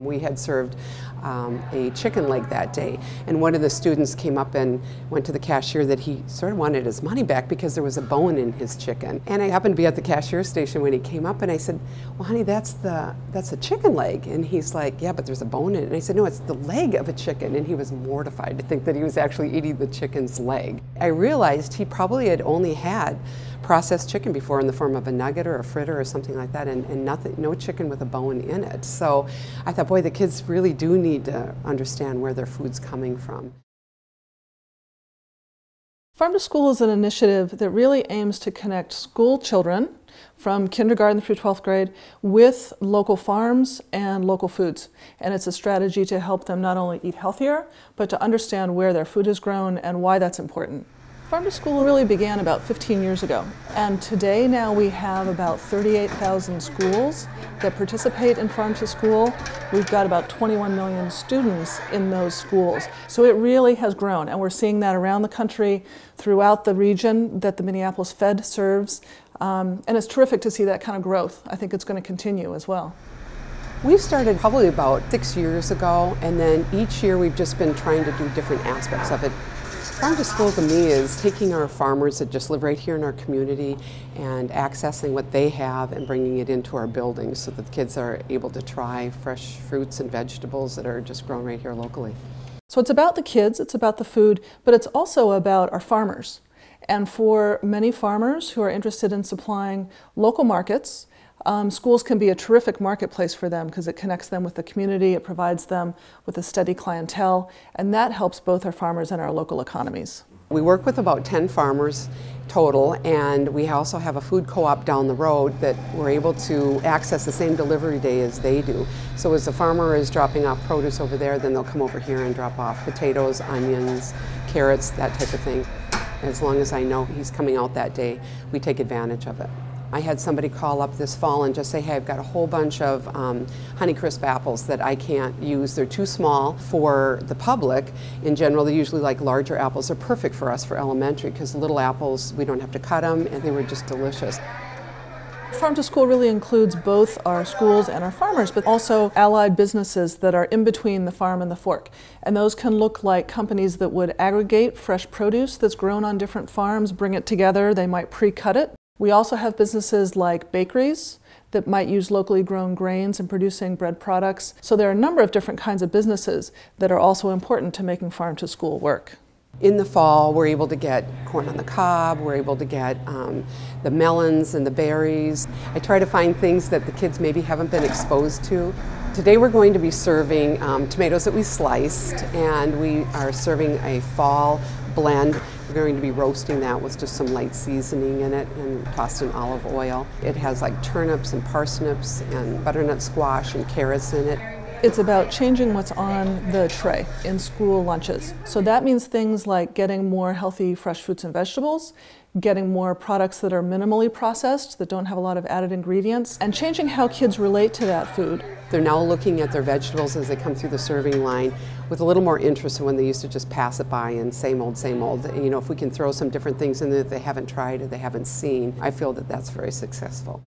We had served a chicken leg that day, and one of the students came up and went to the cashier that he sort of wanted his money back because there was a bone in his chicken. And I happened to be at the cashier station when he came up, and I said, "Well, honey, that's a chicken leg." And he's like, "Yeah, but there's a bone in it." And I said, "No, it's the leg of a chicken." And he was mortified to think that he was actually eating the chicken's leg. I realized he probably had only had processed chicken before in the form of a nugget or a fritter or something like that, and no chicken with a bone in it. So I thought, boy, the kids really do need to understand where their food's coming from. Farm to School is an initiative that really aims to connect school children from kindergarten through 12th grade with local farms and local foods. And it's a strategy to help them not only eat healthier, but to understand where their food is grown and why that's important. Farm to School really began about 15 years ago, and today now we have about 38,000 schools that participate in Farm to School. We've got about 21 million students in those schools. So it really has grown, and we're seeing that around the country, throughout the region that the Minneapolis Fed serves, and it's terrific to see that kind of growth. I think it's going to continue as well. We started probably about 6 years ago, and then each year we've just been trying to do different aspects of it. Farm to School to me is taking our farmers that just live right here in our community and accessing what they have and bringing it into our buildings so that the kids are able to try fresh fruits and vegetables that are just grown right here locally. So it's about the kids, it's about the food, but it's also about our farmers. And for many farmers who are interested in supplying local markets, schools can be a terrific marketplace for them because it connects them with the community, it provides them with a steady clientele, and that helps both our farmers and our local economies. We work with about 10 farmers total, and we also have a food co-op down the road that we're able to access the same delivery day as they do. So as the farmer is dropping off produce over there, then they'll come over here and drop off potatoes, onions, carrots, that type of thing. As long as I know he's coming out that day, we take advantage of it. I had somebody call up this fall and just say, "Hey, I've got a whole bunch of Honeycrisp apples that I can't use. They're too small for the public. In general, they usually like larger apples. They're perfect for us for elementary because little apples, we don't have to cut them, and they were just delicious." Farm to School really includes both our schools and our farmers, but also allied businesses that are in between the farm and the fork. And those can look like companies that would aggregate fresh produce that's grown on different farms, bring it together, they might pre-cut it. We also have businesses like bakeries that might use locally grown grains in producing bread products. So there are a number of different kinds of businesses that are also important to making Farm to School work. In the fall, we're able to get corn on the cob, we're able to get the melons and the berries. I try to find things that the kids maybe haven't been exposed to. Today we're going to be serving tomatoes that we sliced, and we are serving a fall blend. We're going to be roasting that with just some light seasoning in it and tossed in olive oil. It has like turnips and parsnips and butternut squash and carrots in it. It's about changing what's on the tray in school lunches. So that means things like getting more healthy fresh fruits and vegetables, getting more products that are minimally processed, that don't have a lot of added ingredients, and changing how kids relate to that food. They're now looking at their vegetables as they come through the serving line with a little more interest than when they used to just pass it by and same old, same old. You know, if we can throw some different things in there that they haven't tried or they haven't seen, I feel that that's very successful.